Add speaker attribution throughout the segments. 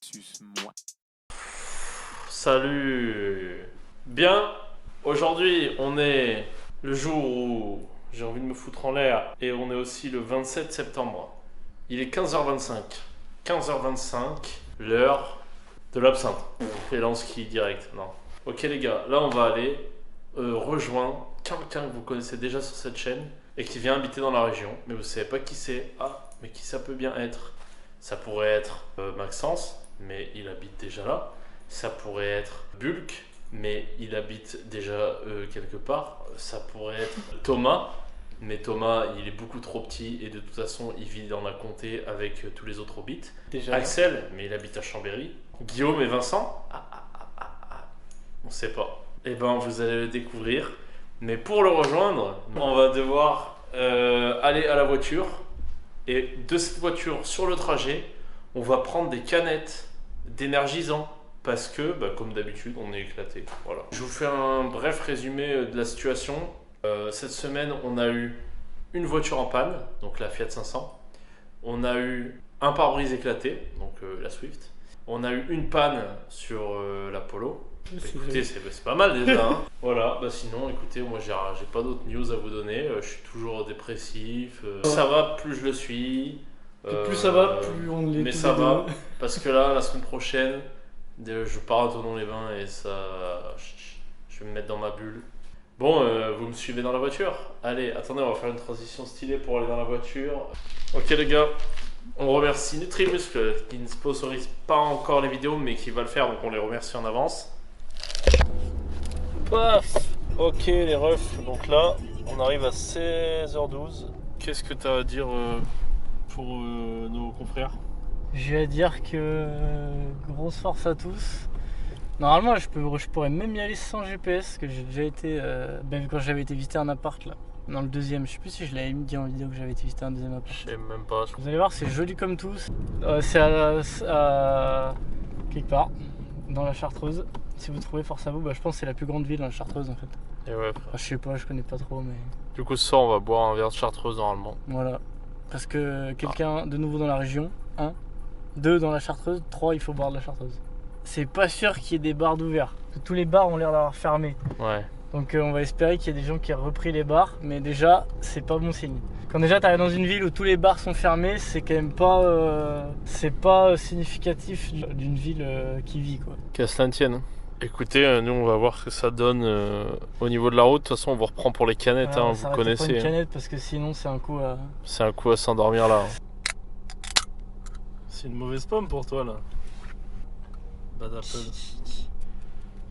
Speaker 1: Suce-moi.
Speaker 2: Salut. Bien, aujourd'hui on est le jour où j'ai envie de me foutre en l'air et on est aussi le 27 septembre. Il est 15h25. 15h25, l'heure de l'absinthe. Et là on skie direct, non. Ok les gars, là on va aller rejoindre quelqu'un que vous connaissez déjà sur cette chaîne et qui vient habiter dans la région, mais vous savez pas qui c'est. Ah, mais qui ça peut bien être? Ça pourrait être Maxence, mais il habite déjà là. Ça pourrait être Bulk, mais il habite déjà quelque part. Ça pourrait être Thomas, mais Thomas il est beaucoup trop petit et de toute façon il vit dans la comté avec tous les autres hobbits.
Speaker 3: Déjà.
Speaker 2: Axel, mais il habite à Chambéry. Guillaume et Vincent, on sait pas. Eh ben vous allez le découvrir. Mais pour le rejoindre, on va devoir aller à la voiture. Et de cette voiture, sur le trajet, on va prendre des canettes d'énergisant. Parce que, comme d'habitude, on est éclaté. Voilà. Je vous fais un bref résumé de la situation. Cette semaine, on a eu une voiture en panne, donc la Fiat 500. On a eu un pare-brise éclaté, donc la Swift. On a eu une panne sur la Polo. Écoutez, c'est pas mal déjà. Hein. Voilà, sinon, écoutez, moi j'ai pas d'autres news à vous donner. Je suis toujours dépressif. Ça va, plus je le suis.
Speaker 3: Plus ça va, plus on l'est.
Speaker 2: Mais ça va, parce que là, la semaine prochaine, je pars à Thonon-les-Bains et ça. Je vais me mettre dans ma bulle. Bon, vous me suivez dans la voiture? Allez, attendez, on va faire une transition stylée pour aller dans la voiture. Ok les gars, on remercie Nutrimuscle qui ne sponsorise pas encore les vidéos mais qui va le faire, donc on les remercie en avance. Paf. Ok les refs, donc là on arrive à 16h12. Qu'est-ce que tu as à dire pour nos confrères?
Speaker 3: Je vais dire que grosse force à tous. Normalement, je pourrais même y aller sans GPS, parce que j'ai déjà été, quand j'avais été visiter un appart là, dans le deuxième. Je sais plus si je l'avais dit en vidéo que j'avais été visiter un deuxième appart.
Speaker 2: Je sais même pas.
Speaker 3: Vous allez voir, c'est joli comme tous. C'est à quelque part dans la Chartreuse. Si vous trouvez, force à vous. Je pense que c'est la plus grande ville dans la Chartreuse en fait.
Speaker 2: Et ouais.
Speaker 3: Je sais pas, je connais pas trop, mais.
Speaker 2: Du coup, ce soir, on va boire un verre de Chartreuse normalement.
Speaker 3: Voilà. Parce que quelqu'un de nouveau dans la région, 1, 2 dans la Chartreuse, 3 il faut boire de la Chartreuse. C'est pas sûr qu'il y ait des bars d'ouverts. Tous les bars ont l'air d'avoir fermé.
Speaker 2: Ouais.
Speaker 3: Donc on va espérer qu'il y ait des gens qui aient repris les bars. Mais déjà, c'est pas bon signe. Quand déjà t'arrives dans une ville où tous les bars sont fermés, c'est quand même pas, c'est pas significatif d'une ville qui vit quoi.
Speaker 2: Qu'à cela ne tienne. Écoutez, nous on va voir ce que ça donne au niveau de la route. De toute façon, on vous reprend pour les canettes,
Speaker 3: Voilà,
Speaker 2: vous connaissez.
Speaker 3: Pas une canette parce que sinon c'est un coup à.
Speaker 2: C'est un coup à s'endormir là. C'est une mauvaise pomme pour toi là. Bad apple.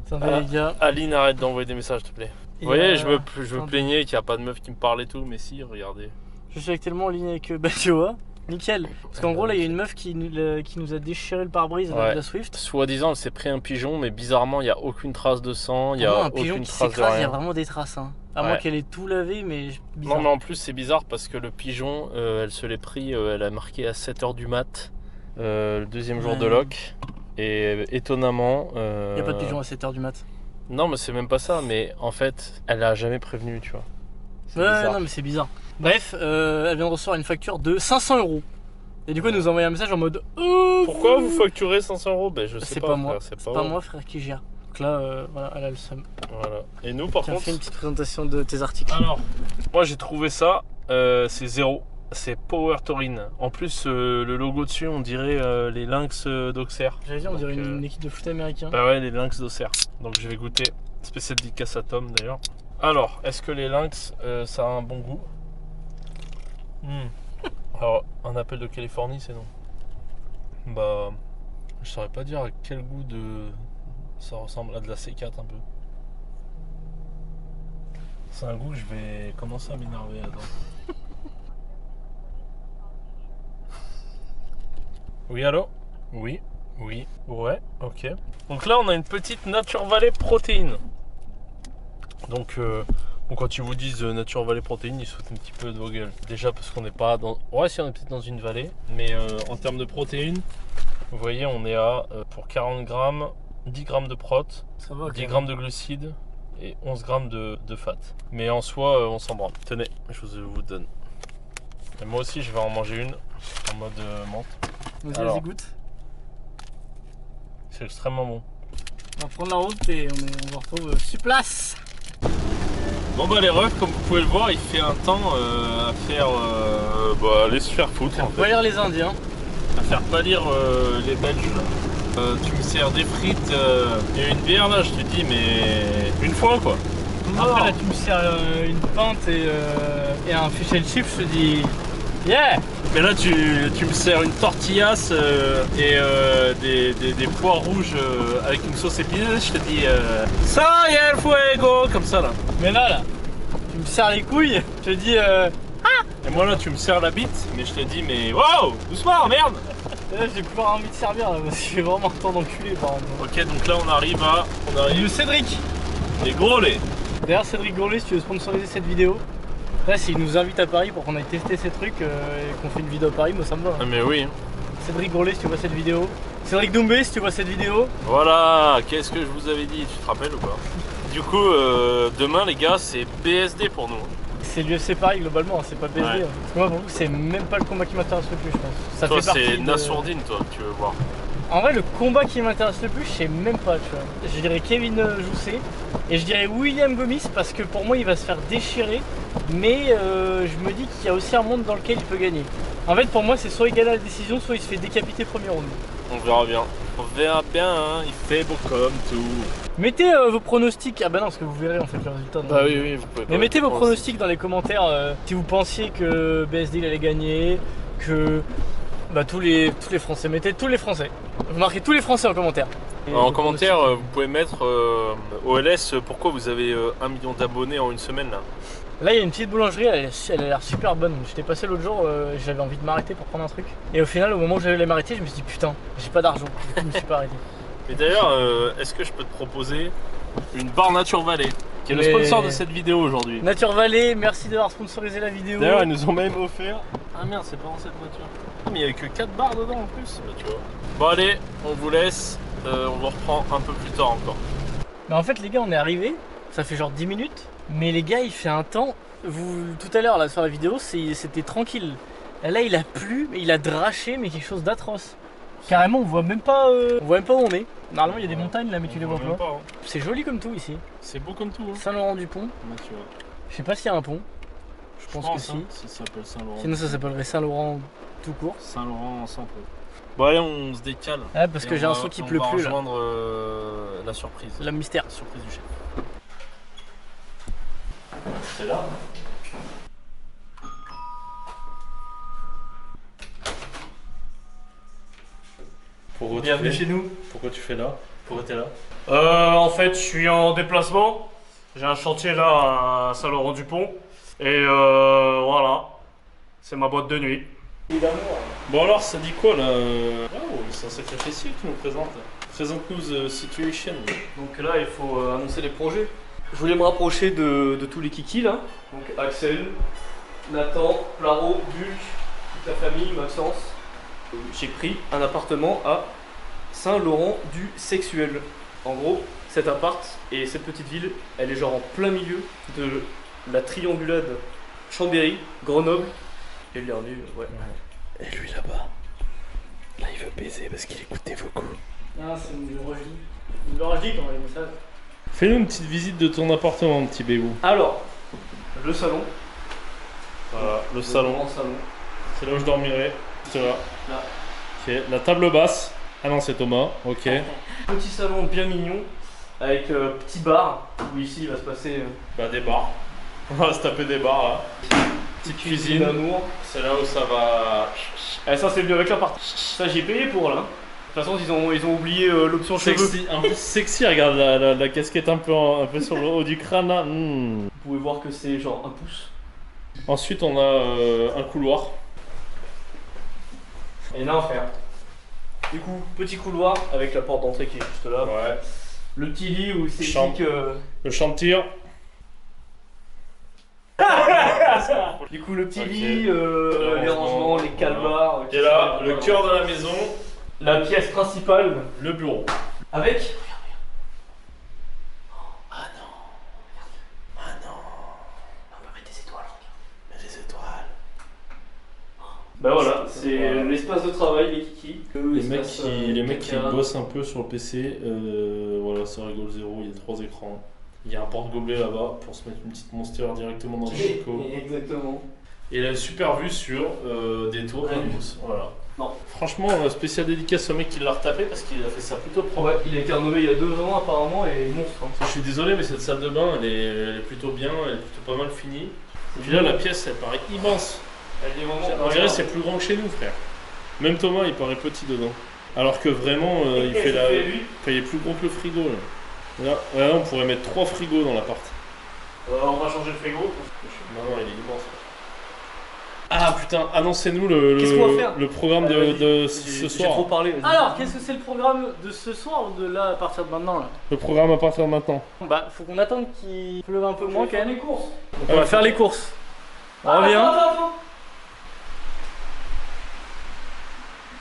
Speaker 3: Attendez les gars.
Speaker 2: Aline, arrête d'envoyer des messages, s'il te plaît.
Speaker 3: Et
Speaker 2: Vous voyez, je me
Speaker 3: attendez.
Speaker 2: plaignais qu'il n'y a pas de meuf qui me parle et tout, mais si, regardez.
Speaker 3: Je suis actuellement en ligne avec Batioa. Nickel. Parce qu'en gros là il y a une meuf qui nous a déchiré le pare-brise avec la Swift.
Speaker 2: Soi-disant, elle s'est pris un pigeon, mais bizarrement, il n'y a aucune trace de sang, il n'y a
Speaker 3: un pigeon
Speaker 2: aucune
Speaker 3: qui
Speaker 2: trace de
Speaker 3: s'écrase, il y a
Speaker 2: rien.
Speaker 3: vraiment des traces. Hein. À moins qu'elle ait tout lavé, mais bizarre.
Speaker 2: Non, mais en plus, c'est bizarre parce que le pigeon, elle se l'est pris, elle a marqué à 7h du mat, le deuxième jour de loc. Et étonnamment.
Speaker 3: Il n'y a pas de pigeon à 7h du mat.
Speaker 2: Non, mais c'est même pas ça, mais en fait, elle a jamais prévenu, tu vois.
Speaker 3: Ouais, non, mais c'est bizarre. Bref, elle vient de recevoir une facture de 500 €. Et du coup, elle nous a envoyé un message en mode
Speaker 2: pourquoi vous facturez 500 €? Ben, je sais
Speaker 3: c'est
Speaker 2: pas,
Speaker 3: pas moi.
Speaker 2: frère,
Speaker 3: C'est pas moi, frère, qui gère. Donc là, voilà, elle a le seum.
Speaker 2: Voilà. Et nous, par contre.
Speaker 3: Fais une petite présentation de tes articles.
Speaker 2: Alors, moi j'ai trouvé ça, c'est 0. C'est Power Taurine. En plus, le logo dessus, on dirait les Lynx d'Auxerre.
Speaker 3: J'allais dire, on dirait une équipe de foot américain.
Speaker 2: Bah ouais, les Lynx d'Auxerre. Donc je vais goûter. Spécial dédicace à Tom d'ailleurs. Alors, est-ce que les Lynx, ça a un bon goût? Alors, un appel de Californie, c'est non. Bah, je saurais pas dire à quel goût de. Ça ressemble à de la C4 un peu. C'est un goût, je vais commencer à m'énerver. Attends. Oui, allô? Oui, oui, ouais, ok. Donc là, on a une petite Nature Valley protéine. Donc, quand ils vous disent Nature Valley protéine, ils se foutent un petit peu de vos gueules. Déjà parce qu'on n'est pas dans. Ouais, si, on est peut-être dans une vallée. Mais en termes de protéines, vous voyez, on est à, pour 40 grammes, 10 grammes de prot,
Speaker 3: Ça va,
Speaker 2: 10 grammes de glucides et 11 grammes de fat. Mais en soi, on s'en branle. Tenez, je vous donne. Et moi aussi, je vais en manger une en mode menthe.
Speaker 3: Vas-y,
Speaker 2: Alors.
Speaker 3: vas-y, goûte.
Speaker 2: C'est extrêmement bon.
Speaker 3: On va prendre la route et on se retrouve sur place.
Speaker 2: Bon bah les refs, comme vous pouvez le voir, il fait un temps à faire aller se faire foutre en
Speaker 3: On
Speaker 2: fait.
Speaker 3: va lire les Indiens.
Speaker 2: À faire pâlir les Belges là. Tu me sers des frites et une bière là, je te dis mais une fois quoi.
Speaker 3: Après là tu me sers une pinte et un fish and chip, je te dis yeah.
Speaker 2: Mais là tu me sers une tortillas et des pois rouges avec une sauce épineux, je te dis ça y est le fuego comme ça là.
Speaker 3: Mais là tu me sers les couilles, je te dis
Speaker 2: Et moi là tu me sers la bite, mais je te dis mais wow, doucement merde.
Speaker 3: là j'ai plus envie de servir là parce que j'ai vraiment un temps d'enculé par exemple.
Speaker 2: Ok donc là on arrive
Speaker 3: Le Cédric.
Speaker 2: les gros lait.
Speaker 3: D'ailleurs Cédric Gourlet, si tu veux sponsoriser cette vidéo, là s'il nous invite à Paris pour qu'on aille tester ces trucs et qu'on fait une vidéo à Paris, moi ça me va.
Speaker 2: Ah mais oui.
Speaker 3: Cédric Gourlet si tu vois cette vidéo. Cédric Doumbé si tu vois cette vidéo.
Speaker 2: Voilà, qu'est-ce que je vous avais dit, tu te rappelles ou pas? Du coup, demain les gars, c'est BSD pour nous.
Speaker 3: C'est l'UFC Paris globalement, c'est pas BSD.
Speaker 2: Ouais.
Speaker 3: Parce que moi pour vous c'est même pas le combat qui m'intéresse le plus je pense. Ça
Speaker 2: Toi
Speaker 3: fait partie
Speaker 2: c'est
Speaker 3: de...
Speaker 2: Nassourdine toi que tu veux voir.
Speaker 3: En vrai le combat qui m'intéresse le plus je sais même pas tu vois. Je dirais Kevin Jousset et je dirais William Gomis parce que pour moi il va se faire déchirer. Mais je me dis qu'il y a aussi un monde dans lequel il peut gagner. En fait pour moi c'est soit il gagne à la décision soit il se fait décapiter premier round.
Speaker 2: On verra bien. On verra bien, hein. Il fait beau comme tout.
Speaker 3: Mettez vos pronostics, ah bah non parce que vous verrez en fait le résultat.
Speaker 2: Bah oui, vous pouvez pas.
Speaker 3: Mais mettez vos pronostics dans les commentaires si vous pensiez que BSD il allait gagner, que bah, tous les Français, mettez tous les Français. Vous marquez tous les Français en commentaire. Et
Speaker 2: En
Speaker 3: vos
Speaker 2: commentaire,
Speaker 3: pronostics.
Speaker 2: vous pouvez mettre OLS pourquoi vous avez 1 million d'abonnés en une semaine là.
Speaker 3: Là il y a une petite boulangerie, elle a l'air super bonne. J'étais passé l'autre jour, j'avais envie de m'arrêter pour prendre un truc. Et au final au moment où j'allais m'arrêter, je me suis dit putain, j'ai pas d'argent. Du coup je me suis pas arrêté.
Speaker 2: Mais d'ailleurs, est-ce que je peux te proposer une barre Nature Valley qui est le
Speaker 3: Mais-
Speaker 2: sponsor de cette vidéo aujourd'hui.
Speaker 3: Nature Valley, merci d'avoir sponsorisé la vidéo.
Speaker 2: D'ailleurs, ils nous ont même offert. Ah merde, c'est pas dans cette voiture. Ah, mais il y avait que 4 barres dedans en plus. Bah, tu vois. Bon, allez, on vous laisse. On vous reprend un peu plus tard encore.
Speaker 3: Mais en fait les gars on est arrivés, ça fait genre 10 minutes. Mais les gars il fait un temps, tout à l'heure là sur la vidéo c'était tranquille. Là il a plu, il a draché mais quelque chose d'atroce. Carrément on voit même pas où on est. Normalement il y a des montagnes là mais tu les vois pas.
Speaker 2: Hein.
Speaker 3: C'est joli comme tout ici.
Speaker 2: C'est beau comme tout. Hein.
Speaker 3: Saint-Laurent-du-Pont.
Speaker 2: Bah, tu vois.
Speaker 3: Je sais pas s'il y a un pont. Je pense que si.
Speaker 2: hein, ça s'appelle Saint-Laurent.
Speaker 3: Sinon ça s'appellerait Saint-Laurent tout court.
Speaker 2: Saint-Laurent sans peu. Bon, allez, on se décale.
Speaker 3: Ouais parce que
Speaker 2: Et
Speaker 3: j'ai
Speaker 2: on
Speaker 3: un
Speaker 2: va-
Speaker 3: son qui
Speaker 2: on
Speaker 3: pleut
Speaker 2: va
Speaker 3: plus là.
Speaker 2: rejoindre la surprise.
Speaker 3: La mystère.
Speaker 2: La surprise du chef. C'est là.
Speaker 3: Bienvenue chez nous.
Speaker 2: Pourquoi tu fais là? Pourquoi t'es là?
Speaker 1: En fait, je suis en déplacement. J'ai un chantier là à Saint-Laurent-du-Pont. Et voilà. C'est ma boîte de nuit.
Speaker 2: Bon alors, ça dit quoi là? Oh, c'est un sacré fessier que tu nous présentes. Présente-nous the situation.
Speaker 3: Donc là, il faut annoncer les projets. Je voulais me rapprocher de tous les kikis là. Donc Axel, Nathan, Plaro, Bulk, toute la famille, Maxence. J'ai pris un appartement à Saint-Laurent-du-Sexuel. En gros, cet appart et cette petite ville, elle est genre en plein milieu de la triangulade Chambéry, Grenoble et Lernu. Ouais.
Speaker 2: Et lui là-bas, là il veut baiser parce qu'il écoute tes vocaux.
Speaker 3: Ah, c'est une Rojdi. Une Rojdi quand même, ça.
Speaker 2: Fais-nous une petite visite de ton appartement, petit bébou.
Speaker 3: Alors, le salon.
Speaker 2: Voilà, le salon.
Speaker 3: grand salon.
Speaker 2: C'est là où je dormirai. C'est là.
Speaker 3: Là.
Speaker 2: Ok, la table basse. Ah non, c'est Thomas. Ok.
Speaker 3: Petit salon bien mignon avec petit bar où ici il va se passer
Speaker 2: Bah, des bars. On va se taper des bars là. Petite cuisine.
Speaker 3: d'amour.
Speaker 2: C'est là où ça va.
Speaker 3: Et ça c'est venu avec l'appart. Ça j'ai payé pour là. De toute façon ils ont oublié l'option cheveux.
Speaker 2: Sexy, un peu sexy, regarde la casquette un peu sur le haut du crâne là.
Speaker 3: Vous pouvez voir que c'est genre un pouce.
Speaker 2: Ensuite, on a un couloir.
Speaker 3: Et là enfer. Du coup, petit couloir avec la porte d'entrée qui est juste là.
Speaker 2: Ouais.
Speaker 3: Le petit lit où c'est ici
Speaker 2: Chambre.
Speaker 3: que.
Speaker 2: Le champ de tir.
Speaker 3: Du coup le petit
Speaker 2: Ok.
Speaker 3: lit,
Speaker 2: Le
Speaker 3: les rangements, les
Speaker 2: voilà.
Speaker 3: calbars.
Speaker 2: Et là, le cœur de la maison,
Speaker 3: La pièce principale
Speaker 2: le bureau.
Speaker 3: avec.
Speaker 2: Les étoiles.
Speaker 3: Bah voilà, c'est l'espace de travail, les kikis.
Speaker 2: Les mecs qui bossent un peu sur le PC, voilà, ça rigole zéro, il y a 3 écrans. Il y a un porte-gobelet là-bas pour se mettre une petite monster directement dans le chico.
Speaker 3: Exactement.
Speaker 2: Et il a une super vue sur des tours Airbus. Voilà.
Speaker 3: Non.
Speaker 2: Franchement, spécial dédicace au mec qui l'a retapé parce qu'il a fait ça plutôt propre.
Speaker 3: Ouais, il a été rénové il y a 2 ans apparemment et monstre. Hein.
Speaker 2: Je suis désolé, mais cette salle de bain, elle est plutôt bien, elle est plutôt pas mal finie. Et puis là, la pièce, elle paraît immense. On dirait que c'est plus grand que chez nous, frère. Même Thomas, il paraît petit dedans. Alors que vraiment, il fait la... il est plus gros que le frigo. Là, on pourrait mettre 3 frigos dans l'appart.
Speaker 1: On va changer le frigo.
Speaker 2: Non, il est immense. Ah putain, annoncez-nous le programme de ce soir.
Speaker 3: J'ai trop parlé. Alors, qu'est-ce que c'est le programme de ce soir ou de là à partir de maintenant là?
Speaker 2: Le programme à partir de maintenant.
Speaker 3: Bah, faut qu'on attende qu'il pleuve un peu moins quand même.
Speaker 1: Les courses.
Speaker 3: On va faire les courses. On revient.
Speaker 1: Attends.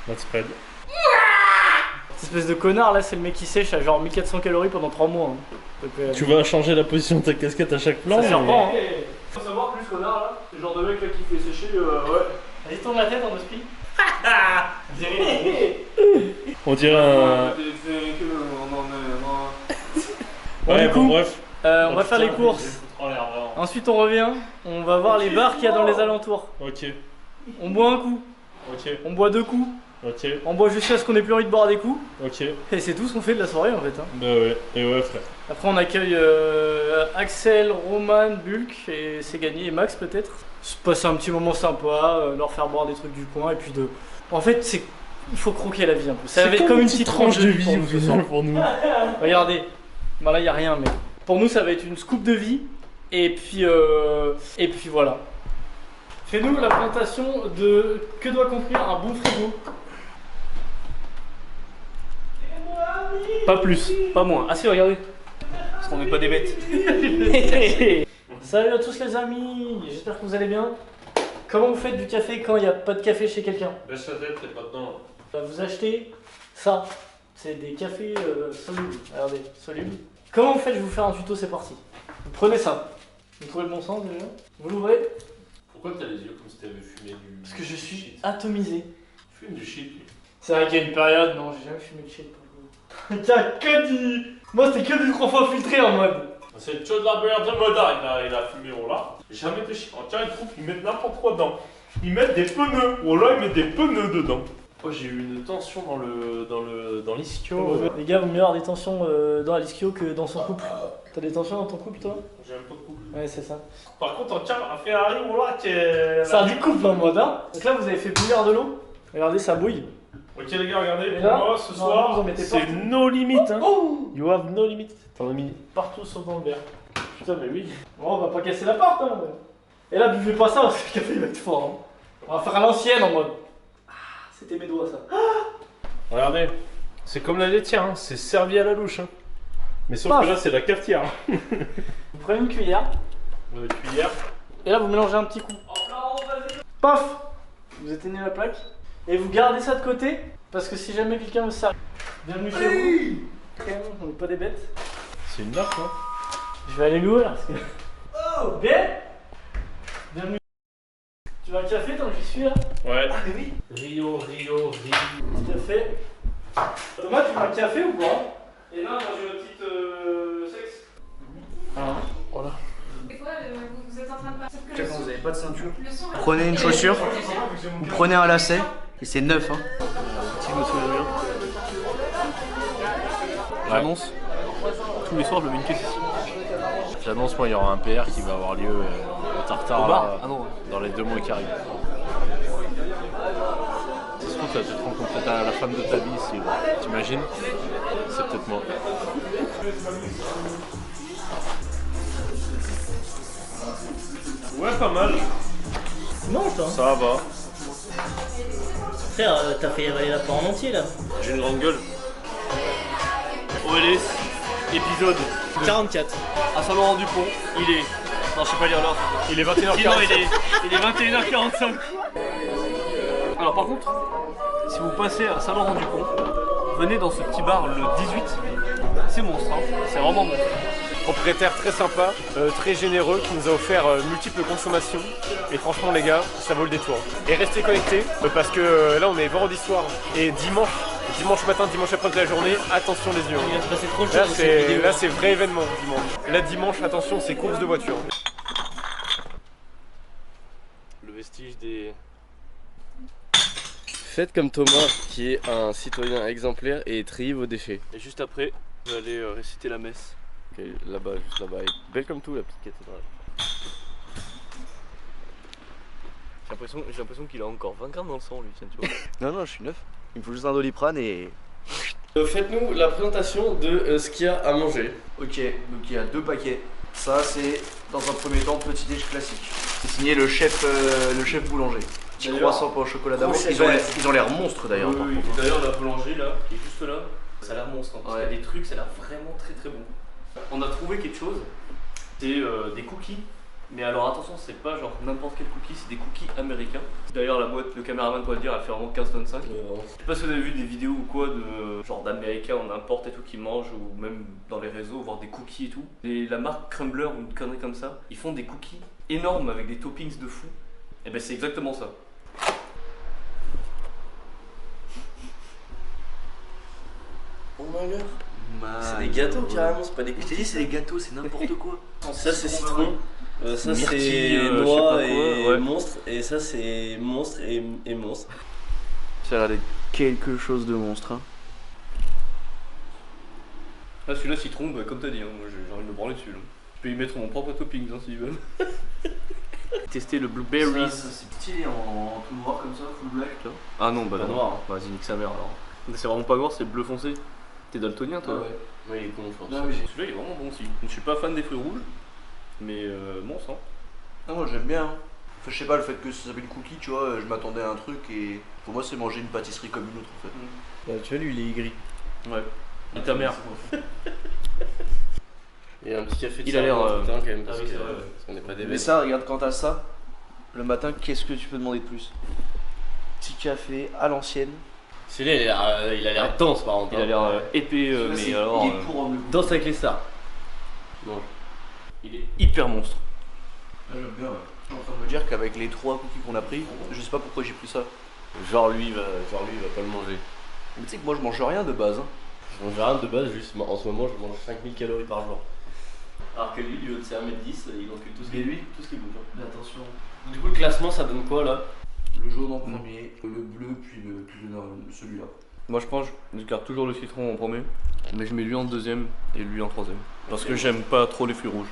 Speaker 2: Let's spread.
Speaker 3: Cette espèce de connard là, c'est le mec qui sèche à genre 1400 calories pendant 3 mois. Hein. Donc,
Speaker 2: Tu vas changer la position de ta casquette à chaque plan.
Speaker 3: Ça serpent, hein.
Speaker 1: Faut savoir plus connard là, c'est le genre de mec là qui fait sécher, ouais.
Speaker 3: Vas-y, tourne la tête en ospi.
Speaker 2: On dirait un... Ouais,
Speaker 3: du coup,
Speaker 2: bref.
Speaker 3: on va faire les courses. Ensuite, on revient. On va voir les bars qu'il y a dans les alentours.
Speaker 2: Ok,
Speaker 3: On boit un coup.
Speaker 2: ok,
Speaker 3: On boit 2 coups.
Speaker 2: ok,
Speaker 3: On boit jusqu'à ce qu'on ait plus envie de boire des coups.
Speaker 2: ok.
Speaker 3: Et c'est tout ce qu'on fait de la soirée en fait. Hein.
Speaker 2: Bah ouais, et ouais frère.
Speaker 3: Après, on accueille Axel, Roman, Bulk et c'est gagné. Et Max peut-être. Se passer un petit moment sympa, leur faire boire des trucs du coin. Et puis de. En fait, c'est. Il faut croquer la vie un peu. Ça va être comme une petite tranche de vie
Speaker 2: au final pour nous.
Speaker 3: Regardez, bah là il y a rien, mais pour nous ça va être une scoop de vie. Et puis voilà. Fais-nous la présentation de que doit contenir un bon frigo. Pas plus, pas moins. Ah si, regardez. Parce qu'on n'est pas des bêtes. Salut à tous les amis, j'espère que vous allez bien. Comment vous faites du café quand il n'y a pas de café chez quelqu'un?
Speaker 2: Baisse la tête, peut-être maintenant.
Speaker 3: Vous achetez ça, c'est des cafés solubles. Regardez, solubles. Comment vous faites? Je vais vous faire un tuto, c'est parti. Vous prenez ça. Vous trouvez le bon sens déjà? Vous l'ouvrez.
Speaker 2: Pourquoi t'as les yeux comme si t'avais fumé du...
Speaker 3: Parce que je suis atomisé.
Speaker 2: Fume du shit.
Speaker 3: C'est vrai qu'il y a une période, non, j'ai jamais fumé de shit pour vous. Tiens, que du... Moi c'était que du 3 fois filtré en mode.
Speaker 2: C'est le show de la bière de Moda, il a fumé, oh là. Jamais de shit. Tiens, ils trouvent qu'ils mettent n'importe quoi dedans. Ils mettent des pneus. Oh là, ils mettent des pneus dedans. Oh, j'ai eu une tension dans l'ischio.
Speaker 3: Les gars, vaut mieux avoir des tensions dans l'ischio que dans son couple. T'as des tensions dans ton couple, toi?
Speaker 2: J'ai un peu de couple.
Speaker 3: Ouais, c'est ça.
Speaker 2: Par contre, tiens, un Ferrari, oh là, qui est...
Speaker 3: Ça a du couple en mode, hein. Donc là, vous avez fait bouillir de l'eau. Regardez, ça bouille.
Speaker 2: Ok les gars, regardez,
Speaker 3: Et
Speaker 2: pour
Speaker 3: là,
Speaker 2: moi ce
Speaker 3: non, vous
Speaker 2: soir,
Speaker 3: en mettez
Speaker 2: c'est
Speaker 3: partout.
Speaker 2: no limit hein.
Speaker 3: Oh,
Speaker 2: You have no limit. T'en as mis partout sauf dans le verre. Putain mais oui.
Speaker 3: bon, on va pas casser la porte, hein. Et là, buvez pas ça parce que le café il va être fort. Hein. On va faire à l'ancienne en mode. Ah, c'était mes doigts ça.
Speaker 2: Regardez, c'est comme la laitière, hein. C'est servi à la louche. Hein. Mais sauf
Speaker 3: Paf.
Speaker 2: que là c'est la cafetière.
Speaker 3: Vous prenez une cuillère.
Speaker 2: Une cuillère.
Speaker 3: Et là, vous mélangez un petit coup. Paf. Vous éteignez la plaque. Et vous gardez ça de côté. Parce que si jamais quelqu'un veut se servir. Bienvenue chez vous. On n'est pas des bêtes.
Speaker 2: C'est une marque, hein.
Speaker 3: Je vais aller louer là. Parce que... Oh, bien. Bienvenue. Tu veux un café tant que j'y suis là?
Speaker 2: Ouais.
Speaker 3: Ah, mais oui.
Speaker 2: Rio.
Speaker 3: Petit café. Thomas, tu veux un café ou quoi? Et là, moi j'ai une petite sexe.
Speaker 2: Ah, voilà.
Speaker 4: Des fois, vous êtes en train de partir que le
Speaker 5: Quand
Speaker 4: son-
Speaker 5: vous n'avez pas de ceinture,
Speaker 4: le son-
Speaker 5: prenez une chaussure, vous prenez un lacet, et c'est neuf. Hein.
Speaker 3: Si je me souviens bien.
Speaker 6: J'annonce, tous les soirs je mets une caisse ici. J'annonce, moi il y aura un PR qui va avoir lieu au Tartare là, dans les 2 mois qui arrivent. Ça se trouve, tu vas peut-être rencontrer la femme de ta vie ici, gros. T'imagines? C'est peut-être moi.
Speaker 2: Ouais, pas mal.
Speaker 3: Non, toi.
Speaker 2: Ça va.
Speaker 3: Frère, t'as failli avaler la part en entier là.
Speaker 2: J'ai une grande gueule.
Speaker 1: OLS, épisode 44, à Saint-Laurent-du-Pont, il est... Non, je sais pas lire l'heure.
Speaker 2: Il est 21h45.
Speaker 1: Non, il est 21h45. Alors par contre, si vous passez à Saint-Laurent-du-Pont, venez dans ce petit bar le 18. C'est monstre, hein. C'est vraiment monstre.
Speaker 7: propriétaire très sympa, très généreux, qui nous a offert multiples consommations. Et franchement les gars, ça vaut le détour. Et restez connectés parce que là on est vendredi soir et dimanche matin, dimanche après de la journée, attention les yeux.
Speaker 3: Il va se passer trop de choses dans cette vidéo.
Speaker 7: Là c'est vrai événement dimanche. Là dimanche, attention, c'est course de voiture.
Speaker 6: Le vestige des... Faites comme Thomas, qui est un citoyen exemplaire, et triez vos déchets. Et juste après, vous allez réciter la messe. Ok, là-bas, juste là-bas. Et belle comme tout, la petite cathédrale. J'ai l'impression qu'il a encore 20 grammes dans le sang, lui, tiens, tu vois.
Speaker 5: Non, je suis neuf. Il me faut juste un Doliprane et...
Speaker 6: Faites-nous la présentation de ce qu'il y a à manger.
Speaker 5: Ok, donc il y a 2 paquets. Ça c'est, dans un premier temps, petit déj classique. C'est signé le chef boulanger. Petit croissant au chocolat d'amour. Ils ont l'air monstres d'ailleurs.
Speaker 6: Oui. D'ailleurs la boulangerie là, qui est juste là, ça a l'air monstre. Hein, parce qu'il y a des trucs, ça a l'air vraiment très bon. On a trouvé quelque chose, c'est des cookies. Mais alors attention, c'est pas genre n'importe quel cookie, c'est des cookies américains. D'ailleurs la boîte, le caméraman pourrait le dire, elle fait vraiment 15,5 tonnes. Je sais pas si vous avez vu des vidéos ou quoi de genre d'américains, on importe et tout qui mangent, ou même dans les réseaux, voir des cookies et tout. Et la marque Crumbler ou une connerie comme ça, ils font des cookies énormes avec des toppings de fou. Et ben c'est exactement ça. Oh my god. C'est des gâteaux carrément, c'est pas des cookies.
Speaker 5: Je t'ai dit c'est des gâteaux, c'est n'importe quoi.
Speaker 6: Ça c'est citron. Ça c'est noix et monstre, et ça c'est monstre et monstre.
Speaker 5: Ça a l'air d'être quelque chose de monstre. Hein.
Speaker 6: Ah celui-là citron, bah, comme t'as dit, hein, moi j'ai envie de me branler dessus. Là. Je peux y mettre mon propre topping hein, s'ils veulent. Tester le blueberries.
Speaker 5: Ça c'est stylé en tout noir comme ça, full black là.
Speaker 6: Ah non, bah
Speaker 5: pas
Speaker 6: non.
Speaker 5: noir.
Speaker 6: Hein. Vas-y nique sa mère alors. C'est vraiment pas noir, c'est bleu foncé. T'es daltonien toi?
Speaker 5: Ouais.
Speaker 6: Oui, il est bon je pense.
Speaker 5: Non, mais
Speaker 6: celui-là il est vraiment bon aussi. Je suis pas fan des fruits rouges. Mais bon sang.
Speaker 5: Non, moi j'aime bien. Enfin, je sais pas, le fait que ça s'appelle cookie, tu vois, je m'attendais à un truc et pour moi c'est manger une pâtisserie comme une autre en fait.
Speaker 6: Bah, tu vois, lui il est aigri. Ouais. Et ta mère. Et un petit café de
Speaker 5: Il a l'air
Speaker 6: quand même parce qu'on n'est pas des
Speaker 5: Mais
Speaker 6: bêtes.
Speaker 5: ça, regarde quand t'as ça, le matin, qu'est-ce que tu peux demander de plus? Petit café à l'ancienne.
Speaker 6: Celui-là il a l'air dense par contre. Il a l'air épais, mais alors. Danse avec les stars. Bon. Il est hyper monstre.
Speaker 5: J'aime bien, ouais. Je suis en train de me dire qu'avec les 3 cookies qu'on a pris, je sais pas pourquoi j'ai pris ça.
Speaker 6: Genre lui il va pas le manger.
Speaker 5: Mais tu sais que moi je mange rien de base. Hein.
Speaker 6: Je mange rien de base, juste en ce moment je mange 5000 calories par jour. Alors que lui, il veut de 1m10, il encule tout ce qui bouge.
Speaker 5: Mais attention.
Speaker 6: Du coup le classement ça donne quoi là?
Speaker 5: Le jaune en premier, le bleu, puis celui-là.
Speaker 6: Moi je pense que je garde toujours le citron en premier, mais je mets lui en deuxième et lui en troisième. Parce que j'aime pas trop les fruits rouges.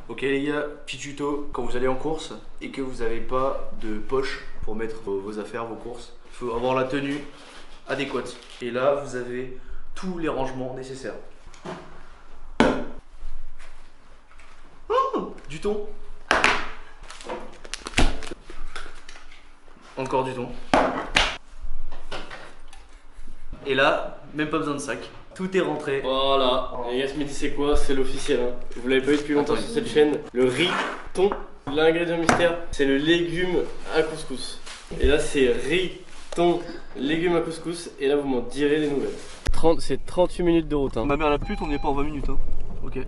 Speaker 5: Ok les gars, petit tuto, quand vous allez en course et que vous n'avez pas de poche pour mettre vos affaires, vos courses, il faut avoir la tenue adéquate. Et là, vous avez tous les rangements nécessaires. Oh, du thon. Encore du thon. Et là, même pas besoin de sac. Tout est rentré.
Speaker 6: Voilà. Et Yasmini c'est quoi? C'est l'officiel. Hein. Vous l'avez pas eu depuis longtemps sur cette chaîne. Le riz, thon. L'ingrédient mystère, c'est le légume à couscous. Et là c'est riz, thon, légumes à couscous. Et là vous m'en direz des nouvelles. C'est 38 minutes de route. Hein.
Speaker 5: Ma mère la pute, on n'y est pas en 20 minutes. Hein. Ok.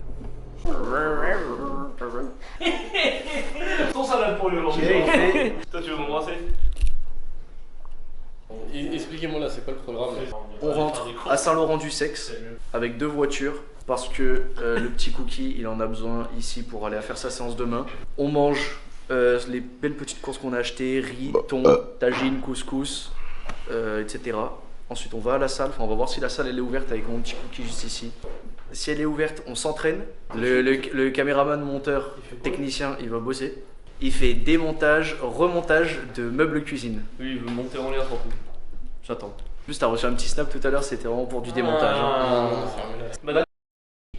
Speaker 6: Ton salade pour lui aujourd'hui. Toi tu veux m'embrasser? Expliquez-moi là, c'est quoi le programme là?
Speaker 5: On rentre à Saint-Laurent-du-Sex avec 2 voitures parce que le petit cookie il en a besoin ici pour aller faire sa séance demain. On mange les belles petites courses qu'on a achetées, riz, thon, tagine, couscous, etc. Ensuite on va à la salle, enfin on va voir si la salle elle est ouverte avec mon petit cookie juste ici. Si elle est ouverte, on s'entraîne. Le caméraman, monteur, technicien, il va bosser. Il fait démontage, remontage de meubles cuisine.
Speaker 6: Oui, il veut monter en l'air surtout. J'attends.
Speaker 5: Juste, t'as reçu un petit snap tout à l'heure, c'était vraiment pour du démontage. Hein. Madame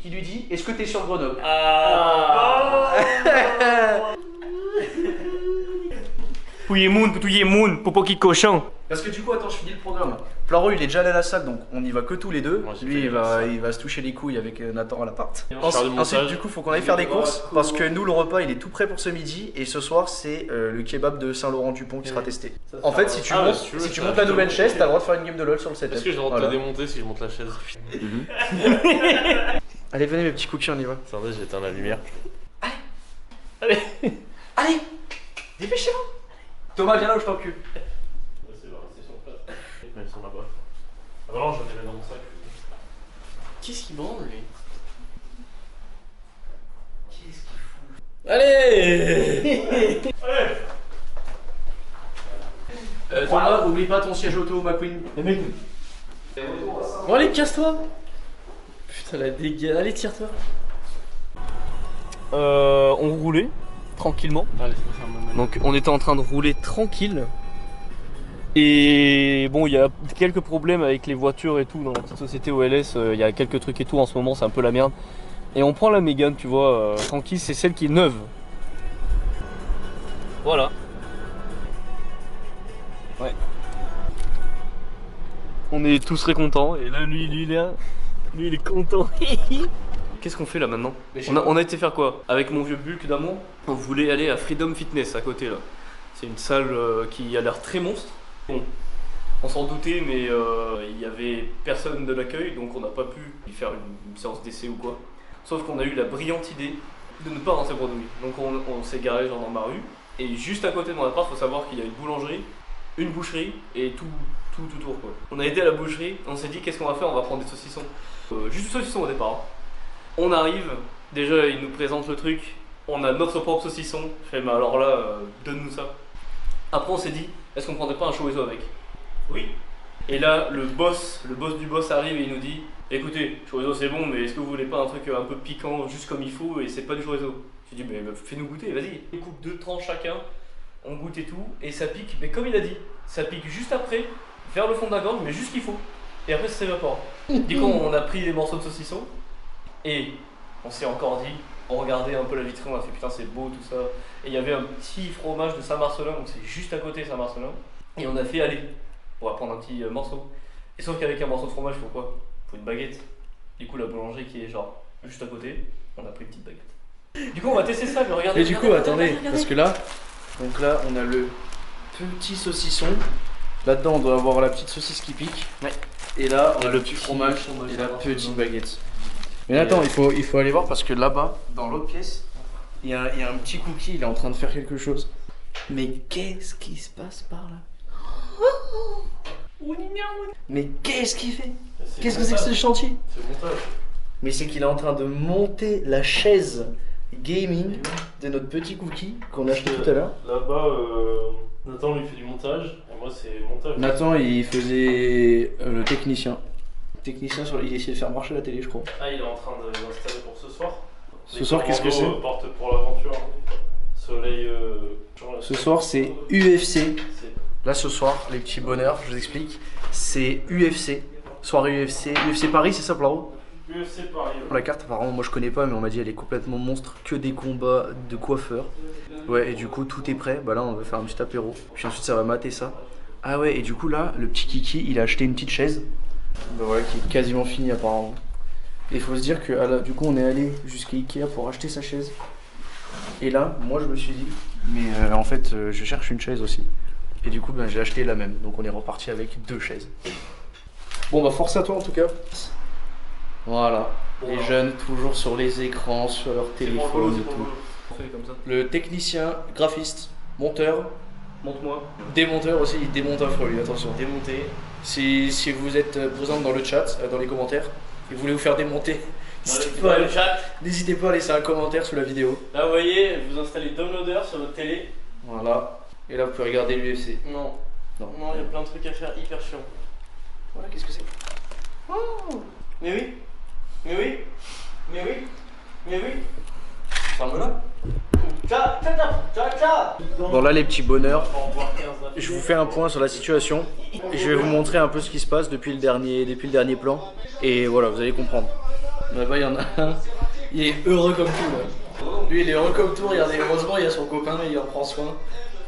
Speaker 5: qui lui dit, est-ce que t'es sur Grenoble?
Speaker 1: Pouillemoun, popo qui cochon.
Speaker 5: Parce que du coup, attends, je finis le programme. Plaro, il est déjà allé à la salle, donc on y va que tous les deux.
Speaker 6: Ouais,
Speaker 5: lui, il va se toucher les couilles avec Nathan à l'appart. Ensuite,
Speaker 6: montage.
Speaker 5: du coup, faut qu'on aille faire des courses parce que nous, le repas, il est tout prêt pour ce midi. Et ce soir, c'est le kebab de Saint-Laurent-du-Pont qui sera testé. En fait, si tu montes la nouvelle chaise, t'as le droit de faire une game de LoL sur le setup.
Speaker 6: Est-ce que j'ai le droit de te démonter si je monte la chaise?
Speaker 5: Allez, venez mes petits cookies, on y va.
Speaker 2: Attendez, j'éteins la lumière.
Speaker 5: Allez, dépêchez-vous. Thomas, viens là où je t'encule.
Speaker 2: C'est la station de place. Mais ils sont là-bas. Ah bah non, je vais les mettre dans mon sac.
Speaker 6: Qu'est-ce qu'il branle lui?
Speaker 2: Allez.
Speaker 5: Thomas, oublie pas ton siège auto, McQueen.
Speaker 6: Bon allez, casse-toi. Putain la dégâts. Allez, tire-toi. On roulait tranquillement. Donc on était en train de rouler tranquille. Et bon, il y a quelques problèmes avec les voitures et tout dans la petite société OLS. Il y a quelques trucs et tout en ce moment, c'est un peu la merde. Et on prend la Mégane, tu vois, tranquille, c'est celle qui est neuve. Voilà. Ouais. On est tous très contents. Et là, lui il est content. Qu'est-ce qu'on fait là maintenant? On a été faire quoi? Avec mon vieux Bulk d'amour, on voulait aller à Freedom Fitness à côté là. C'est une salle qui a l'air très monstre. Bon, on s'en doutait, mais il y avait personne de l'accueil, donc on n'a pas pu y faire une séance d'essai ou quoi. Sauf qu'on a eu la brillante idée de ne pas rentrer Bredouille. Donc on s'est garé genre dans ma rue, et juste à côté de mon appart, faut savoir qu'il y a une boulangerie, une boucherie et tout autour quoi. On a été à la boucherie, on s'est dit qu'est-ce qu'on va faire, on va prendre des saucissons. Juste du saucisson au départ. Hein. On arrive, déjà il nous présente le truc, on a notre propre saucisson. Je fais mais alors là, donne-nous ça. Après on s'est dit, est-ce qu'on prendrait pas un chorizo avec? Oui. Et là le boss du boss arrive et il nous dit, écoutez, chorizo c'est bon, mais est-ce que vous voulez pas un truc un peu piquant juste comme il faut et c'est pas du chorizo? J'ai dit mais fais-nous goûter, vas-y. On coupe 2 tranches chacun, on goûte et tout, et ça pique, mais comme il a dit, ça pique juste après, vers le fond de la gorge, mais juste ce qu'il faut. Et après ça s'évapore. Du coup on a pris les morceaux de saucisson, et on s'est encore dit, on regardait un peu la vitrine, on a fait putain c'est beau tout ça. Et il y avait un petit fromage de Saint-Marcelin, donc c'est juste à côté Saint-Marcelin. Et on a fait allez, on va prendre un petit morceau. Et sauf qu'avec un morceau de fromage, faut quoi? Faut une baguette. Du coup la boulangerie qui est genre juste à côté, on a pris une petite baguette. Du coup on va tester ça, mais regardez.
Speaker 5: Et du coup attendez, parce que là, donc là on a le petit saucisson. Là-dedans on doit avoir la petite saucisse qui pique.
Speaker 6: Ouais.
Speaker 5: Et là on a le petit fromage et la petite baguette. Mais attends, il faut aller voir parce que là-bas, dans l'autre pièce, il y a un petit cookie, il est en train de faire quelque chose. Mais qu'est-ce qui se passe par là? Mais qu'est-ce qu'il fait? Qu'est-ce que c'est que ce chantier?
Speaker 2: C'est montage.
Speaker 5: Mais c'est qu'il est en train de monter la chaise gaming de notre petit cookie qu'on a acheté tout à l'heure.
Speaker 2: Là-bas, Nathan lui fait du montage, et moi c'est montage.
Speaker 5: Nathan il faisait le technicien. Il essayait de faire marcher la télé je crois.
Speaker 2: Ah, il est en train de l'installer pour ce soir.
Speaker 5: Ce soir qu'est-ce que c'est?
Speaker 2: Porte pour l'aventure. Soleil.
Speaker 5: Ce soir c'est UFC. Là ce soir, les petits bonheurs, je vous explique, c'est UFC. Soirée UFC. UFC Paris, c'est ça Plaro?
Speaker 2: UFC Paris.
Speaker 5: La carte apparemment moi je connais pas, mais on m'a dit elle est complètement monstre, que des combats de coiffeurs. Ouais, et du coup tout est prêt, bah là on va faire un petit apéro, puis ensuite ça va mater ça. Ah ouais, et du coup là, le petit Kiki, il a acheté une petite chaise. Bah voilà, qui est quasiment fini apparemment. Et il faut se dire que du coup on est allé jusqu'à Ikea pour acheter sa chaise. Et là, moi je me suis dit, mais en fait je cherche une chaise aussi. Et du coup ben, j'ai acheté la même, donc on est reparti avec 2 chaises. Bon bah force à toi en tout cas. Voilà, les jeunes toujours sur les écrans, sur leur téléphone et tout.
Speaker 6: On fait comme ça.
Speaker 5: Le technicien, graphiste, monteur,
Speaker 6: Montre-moi.
Speaker 5: démonteur aussi, il démonte un fruit, attention.
Speaker 6: Démonter.
Speaker 5: Si vous êtes présent dans le chat, dans les commentaires, et vous voulez vous faire démonter,
Speaker 6: Dans le chat.
Speaker 5: n'hésitez pas à laisser un commentaire sous la vidéo.
Speaker 6: Là vous voyez, vous installez Downloader sur votre télé.
Speaker 5: Voilà, et là vous pouvez regarder l'UFC.
Speaker 6: Non.
Speaker 5: Non.
Speaker 6: Non, il y a plein de trucs à faire hyper chiant.
Speaker 5: Voilà, qu'est-ce que c'est?
Speaker 6: Mais oui. Mais oui. Mais oui. Mais oui. Ferme-la.
Speaker 5: Bon là les petits bonheurs, je vous fais un point sur la situation. Je vais vous montrer un peu ce qui se passe depuis le dernier plan. Et voilà, vous allez comprendre. Là-bas il y en a un, il est heureux comme tout là. Lui il est heureux comme tout, regardez, heureusement il y a son copain, il en prend soin.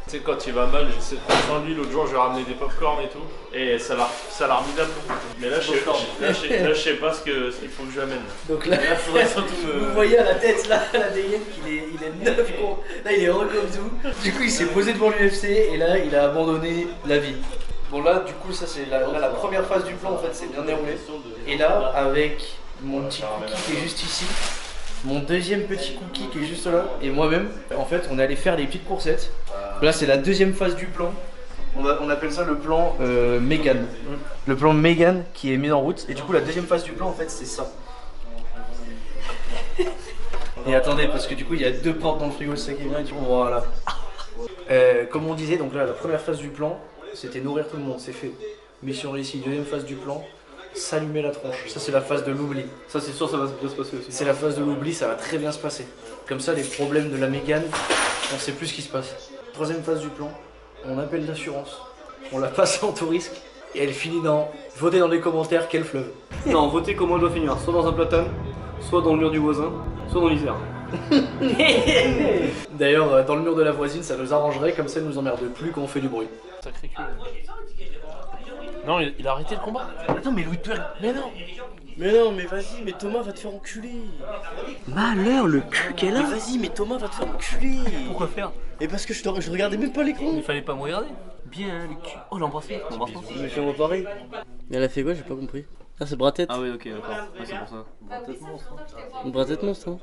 Speaker 2: Tu sais, quand il va mal, j'essaie de prendre soin de lui. L'autre jour, j'ai ramené des popcorn et tout. Et ça l'a remis d'aplomb. Mais là, je sais pas ce qu'il faut que je lui amène.
Speaker 5: Donc là,
Speaker 6: Là, faudrait surtout
Speaker 5: vous voyez à la tête là, à la dégaine qu'il est neuf gros. Là il est heureux comme tout. Du coup il s'est posé devant l'UFC et là il a abandonné la vie. Bon là du coup ça c'est la première phase du plan en fait, c'est bien déroulé. Et là avec mon petit cookie qui est juste ici, mon deuxième petit cookie qui est juste là, et moi-même. En fait, on est allé faire des petites coursettes. Là, c'est la deuxième phase du plan. On appelle ça le plan Mégane. Le plan Mégane qui est mis en route. Et du coup, la deuxième phase du plan, en fait, c'est ça. Et attendez, parce que du coup, il y a 2 portes dans le frigo, c'est ça qui est bien. Et du coup, voilà. Comme on disait, donc là, la première phase du plan, c'était nourrir tout le monde, c'est fait. Mission réussie. Deuxième phase du plan, s'allumer la tronche. Ça, c'est la phase de l'oubli.
Speaker 6: Ça, c'est sûr, ça va bien se passer aussi.
Speaker 5: C'est la phase de l'oubli, ça va très bien se passer. Comme ça, les problèmes de la Mégane, on sait plus ce qui se passe. Troisième phase du plan, on appelle l'assurance, on la passe en tout risque et elle finit dans votez dans les commentaires quel fleuve.
Speaker 6: Non, votez comment elle doit finir. Soit dans un platane, soit dans le mur du voisin, soit dans l'Isère.
Speaker 5: D'ailleurs, dans le mur de la voisine, ça nous arrangerait, comme ça, elle nous emmerde plus quand on fait du bruit.
Speaker 2: Sacré cul. Non, il a arrêté le combat.
Speaker 5: Attends, mais Louis de Mais non, mais vas-y, mais Thomas va te faire enculer. Malheur, le cul qu'elle a. Mais vas-y, mais Thomas va te faire enculer.
Speaker 6: Pourquoi faire?
Speaker 5: Et parce que je regardais même pas l'écran.
Speaker 6: Il fallait pas me regarder. Bien, hein, le cul. Oh, l'embrasser.
Speaker 5: Mais fais-moi pareil.
Speaker 3: Mais elle a fait quoi? J'ai pas compris. Ah, c'est bras-tête.
Speaker 6: Ah, oui, ok, d'accord. Ouais, c'est pour ça.
Speaker 3: Une bras-tête monstre, hein.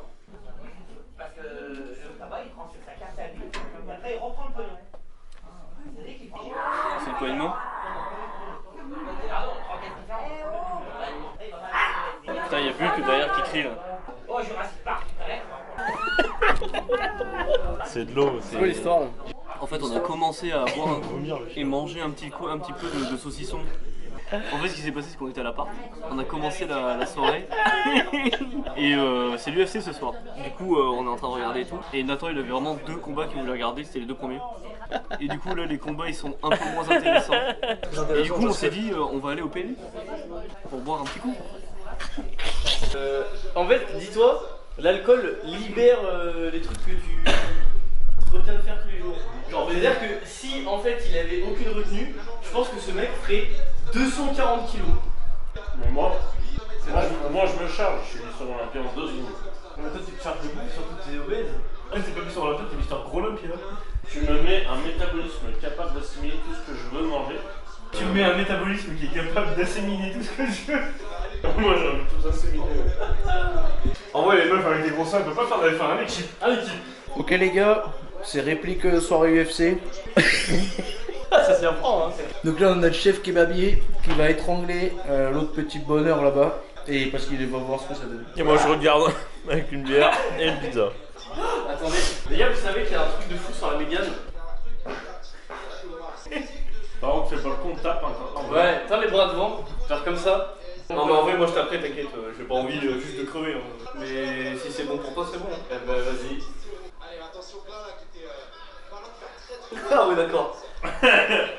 Speaker 6: C'est quoi une main? Putain, y'a plus que derrière qui crie là.
Speaker 2: C'est de l'eau.
Speaker 5: C'est quoi l'histoire là?
Speaker 6: En fait, on a commencé à boire un coup et manger un petit peu de saucisson. En fait, ce qui s'est passé, c'est qu'on était à l'appart. On a commencé la soirée. Et c'est l'UFC ce soir. Du coup, on est en train de regarder et tout. Et Nathan, il avait vraiment 2 combats qu'il voulait regarder. C'était les 2 premiers. Et du coup, là, les combats, ils sont un peu moins intéressants. Et du coup, on s'est dit, on va aller au PMU pour boire un petit coup.
Speaker 3: En fait, dis-toi, l'alcool libère les trucs que tu retiens de faire tous les jours. Genre, c'est-à-dire que si en fait il avait aucune retenue, je pense que ce mec ferait 240 kilos.
Speaker 2: Mais moi, je me charge. Je suis sur l'Olympia en 2 secondes.
Speaker 3: Mais toi, tu te charges debout, surtout que t'es obèse. Ah, t'es pas mis sur la tête, t'es Mister Gros Lump, là.
Speaker 2: Tu me mets un métabolisme capable d'assimiler tout ce que je veux manger.
Speaker 3: Tu me mets un métabolisme qui est capable d'assimiler tout ce que je veux.
Speaker 2: Moi, j'ai envie de tout assimiler.
Speaker 1: En vrai, les meufs avec des gros seins, elles peuvent pas faire un équipe.
Speaker 5: Ok les gars, c'est réplique soirée UFC.
Speaker 3: Ça s'y reprend, hein.
Speaker 5: Donc là on a le chef kebabier qui va étrangler l'autre petit bonheur là-bas. Et parce qu'il va voir ce que ça donne.
Speaker 2: Et moi, je regarde avec une bière et une pizza.
Speaker 6: Attendez, les gars, vous savez qu'il y a un truc de fou sur la Mégane?
Speaker 2: Par contre, fais pas le con, tape encore.
Speaker 6: Ouais, t'as les bras devant, faire comme ça. Non mais en vrai moi je t'apprête, t'inquiète, j'ai pas envie juste de crever hein. Mais si c'est bon pour toi c'est bon hein. Eh ben vas-y. Ah ouais d'accord.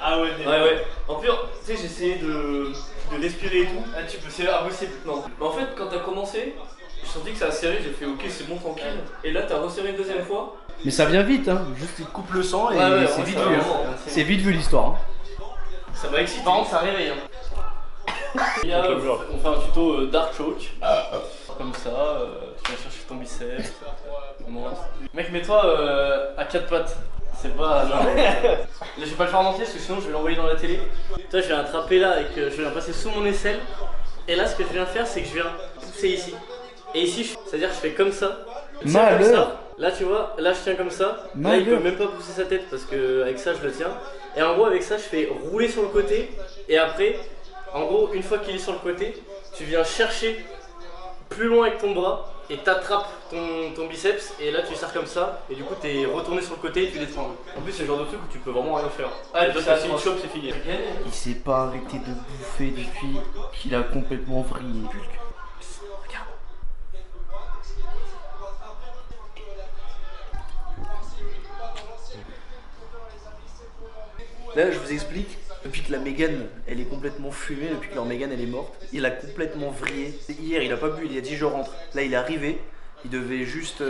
Speaker 2: Ah ouais,
Speaker 6: Ouais. En plus, tu sais j'ai essayé de respirer et tout. Ah tu peux, c'est impossible. Non. Mais en fait quand t'as commencé, je sentis que ça a serré, j'ai fait ok c'est bon tranquille. Et là t'as resserré une deuxième fois.
Speaker 5: Mais ça vient vite hein, juste il coupe le sang et
Speaker 6: Ouais,
Speaker 5: c'est
Speaker 6: ouais,
Speaker 5: vite
Speaker 6: ça
Speaker 5: vu.
Speaker 6: va,
Speaker 5: Hein.
Speaker 6: vraiment.
Speaker 5: C'est vite vu l'histoire. Hein.
Speaker 6: Ça m'a excité. Par contre ça réveille hein. Il y a, on fait un tuto dark choke. Comme ça, tu vas chercher ton biceps. Mec, mets-toi à 4 pattes. C'est pas. Là, je vais pas le faire en entier parce que sinon je vais l'envoyer dans la télé. Toi, je vais attraper là et je vais passer sous mon aisselle. Et là, ce que je viens faire, c'est que je viens pousser ici. Et ici, c'est-à-dire que je fais comme ça.
Speaker 5: Malheur.
Speaker 6: Comme ça. Là, tu vois, là, je tiens comme ça. Là, il peut
Speaker 5: Malheur.
Speaker 6: même pas pousser sa tête parce que avec ça, je le tiens. Et en gros, avec ça, je fais rouler sur le côté. Et après. En gros, une fois qu'il est sur le côté, tu viens chercher plus loin avec ton bras et t'attrapes ton biceps et là tu serres comme ça et du coup t'es retourné sur le côté et tu l'étrangles. En plus c'est le genre de truc où tu peux vraiment rien faire. Ah et puis si une chope c'est fini.
Speaker 5: Il s'est pas arrêté de bouffer depuis qu'il a complètement vrillé. Regarde. Là je vous explique. Depuis que la Mégane elle est complètement fumée, depuis que leur Mégane elle est morte, il a complètement vrillé. Hier il a pas bu, il a dit je rentre. Là il est arrivé, il devait juste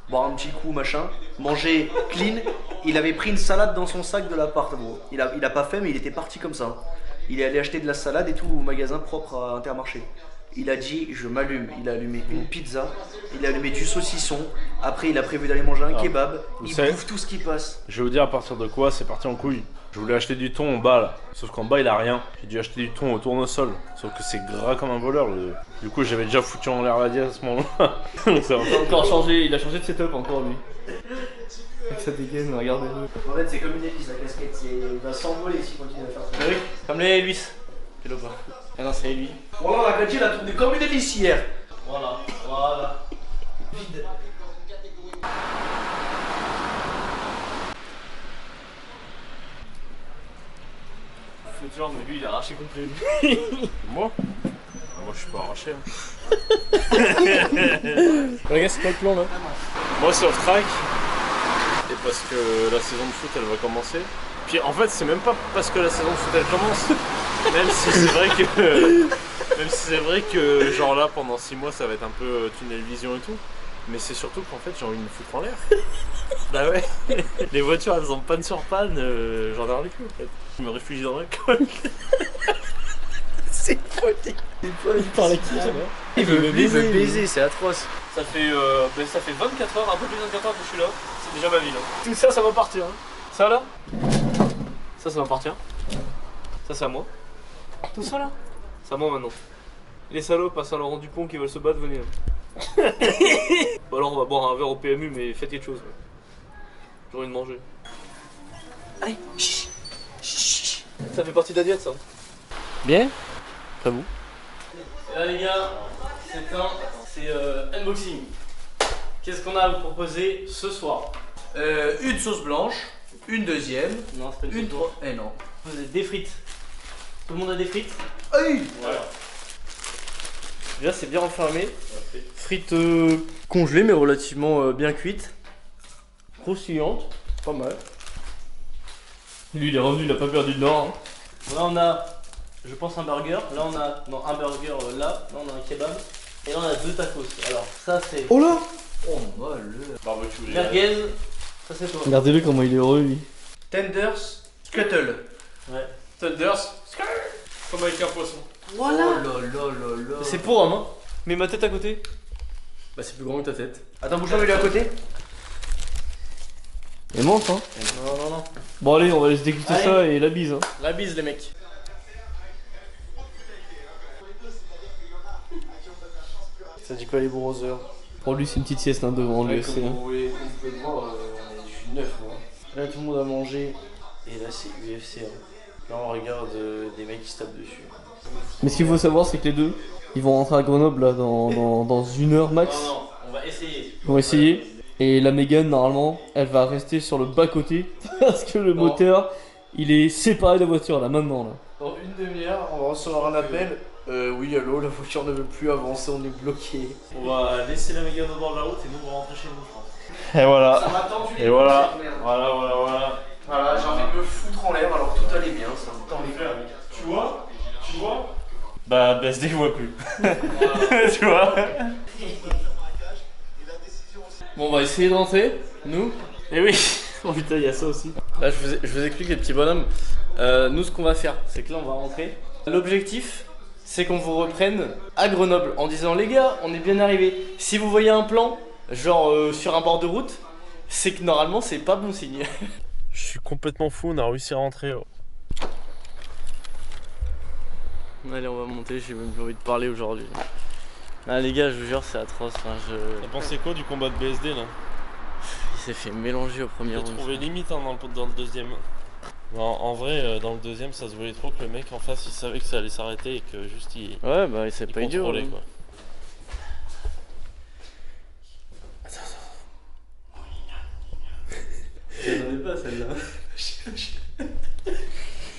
Speaker 5: boire un petit coup machin, manger clean. Il avait pris une salade dans son sac de l'appart. Bon, il a pas fait mais il était parti comme ça. Il est allé acheter de la salade et tout au magasin propre à Intermarché. il a dit je m'allume. Il a allumé une pizza, il a allumé du saucisson. Après, il a prévu d'aller manger un kebab.
Speaker 2: vous
Speaker 5: Il
Speaker 2: savez-
Speaker 5: bouffe tout ce qui passe.
Speaker 2: Je vais vous dire à partir de quoi c'est parti en couille. Je voulais acheter du thon en bas là, sauf qu'en bas il a rien. J'ai dû acheter du thon au tournesol, sauf que c'est gras comme un voleur. Du coup j'avais déjà foutu en l'air la dièse à ce moment-là. Donc ça va.
Speaker 6: Il a encore changé, il a changé de setup encore lui. Avec sa dégaine, regardez-le.
Speaker 5: En fait, c'est comme une hélice, la casquette. Il va s'envoler s'il continue à faire ça.
Speaker 6: Ah oui, comme les Luis. Quel pas. Ah non, c'est lui.
Speaker 5: Voilà, la gadget a tourné comme une hélice hier.
Speaker 6: Voilà, voilà.
Speaker 5: Vide.
Speaker 6: Genre, mais lui il a arraché complet.
Speaker 2: Moi je suis pas arraché. Hein.
Speaker 3: Regarde, c'est pas le plan là.
Speaker 2: Moi c'est off track. Et parce que la saison de foot elle va commencer. Puis en fait c'est même pas parce que la saison de foot elle commence. Même si c'est vrai que genre là pendant 6 mois ça va être un peu tunnel vision et tout. Mais c'est surtout qu'en fait j'ai envie de me foutre en l'air. Bah ouais. Les voitures elles ont panne sur panne, j'en ai rien du tout en fait. Je me réfugie dans l'alcool.
Speaker 5: C'est folie.
Speaker 3: Il parle à qui ça va?
Speaker 5: Il veut baiser, c'est atroce.
Speaker 6: Ça fait 24 heures, un peu plus de 24 heures que je suis là. C'est déjà ma vie là.
Speaker 3: Tout ça, ça va partir. Hein.
Speaker 6: Ça là, ça m'appartient. Ça c'est à moi. Tout ça là, c'est à moi maintenant. Les salopes à Saint-Laurent-du-Pont qui veulent se battre, venez. Ou alors on va boire un verre au PMU, mais faites quelque chose. J'ai envie de manger.
Speaker 5: Allez, chut.
Speaker 6: Ça fait partie de la diète ça.
Speaker 3: Bien. Très bon.
Speaker 6: Et là les gars, c'est unboxing. Qu'est-ce qu'on a à vous proposer ce soir?
Speaker 5: Une sauce blanche, une deuxième,
Speaker 6: Non, c'est pas
Speaker 5: une trois. Eh non.
Speaker 6: Vous avez des frites. Tout le monde a des frites?
Speaker 5: Aïe.
Speaker 6: Voilà. Déjà c'est bien enfermé. Frites congelées mais relativement bien cuites. Croustillantes, pas mal. Lui il est revenu, il a pas perdu de nord. Hein. Là on a, je pense un burger. Là on a, non un burger là. Là on a un kebab. Et là on a 2 tacos. Alors ça c'est
Speaker 5: Oh là. Oh mal.
Speaker 2: Barbecue.
Speaker 6: merguez. Ça c'est toi.
Speaker 3: Regardez-le comment il est heureux lui.
Speaker 5: Tenders, scuttle.
Speaker 6: Ouais.
Speaker 2: Thunders, comme avec un poisson.
Speaker 5: Voilà. Oh là là là là.
Speaker 6: C'est pour homme hein. Mais ma tête à côté. Bah c'est plus grand que ta tête.
Speaker 5: Attends, bouge-moi, mets-le à côté.
Speaker 3: Et monte hein.
Speaker 6: Non.
Speaker 3: Bon allez, on va laisser déguster
Speaker 6: Allez.
Speaker 3: ça et la bise hein.
Speaker 6: La bise les mecs.
Speaker 5: Ça dit quoi les brothers?
Speaker 3: Pour lui c'est une petite sieste hein, devant lui aussi.
Speaker 5: Comme
Speaker 3: Hein.
Speaker 5: vous pouvez le voir, je suis neuf moi. Là tout le monde a mangé. Et là c'est UFC. Hein. Là on regarde des mecs qui se tapent dessus.
Speaker 3: Mais ce qu'il faut savoir c'est que les deux, ils vont rentrer à Grenoble là dans 1 heure max.
Speaker 6: Non, on va essayer.
Speaker 3: Ils vont essayer. Et la Mégane normalement, elle va rester sur le bas côté parce que le moteur, il est séparé de la voiture là maintenant là.
Speaker 5: Dans une demi-heure, on va recevoir un appel. Oui, allô, la voiture ne veut plus avancer, on est bloqué.
Speaker 6: On va laisser la Mégane au bord de la route et nous on va rentrer chez nous je pense.
Speaker 2: Et voilà.
Speaker 5: Ça m'a tendu les
Speaker 2: Et voilà.
Speaker 5: couilles, cette merde.
Speaker 2: Voilà.
Speaker 5: Voilà, j'ai envie de me foutre en l'air alors tout allait bien, ça. Attends, les gars.
Speaker 2: Tu vois Bah BSD je vois plus. Tu vois.
Speaker 6: Bon on va essayer de rentrer, nous.
Speaker 2: Et oui.
Speaker 6: Oh putain il y a ça aussi. Là je vous explique les petits bonhommes. Nous ce qu'on va faire, c'est que là on va rentrer. L'objectif c'est qu'on vous reprenne à Grenoble en disant les gars on est bien arrivés. Si vous voyez un plan, genre sur un bord de route, c'est que normalement c'est pas bon signe.
Speaker 2: Je suis complètement fou, on a réussi à rentrer.
Speaker 6: Allez on va monter, j'ai même plus envie de parler aujourd'hui. Ah les gars je vous jure c'est atroce. Hein,
Speaker 2: T'as pensé quoi du combat de BSD là?
Speaker 6: Il s'est fait mélanger au premier
Speaker 2: J'ai
Speaker 6: round.
Speaker 2: trouvé limite hein, dans le deuxième. Non, en vrai, dans le deuxième, ça se voyait trop que le mec en face il savait que ça allait s'arrêter et que juste il
Speaker 6: Ouais bah c'est pas idiot.
Speaker 2: contrôlait
Speaker 6: Hein.
Speaker 2: quoi.
Speaker 6: J'en ai pas celle-là.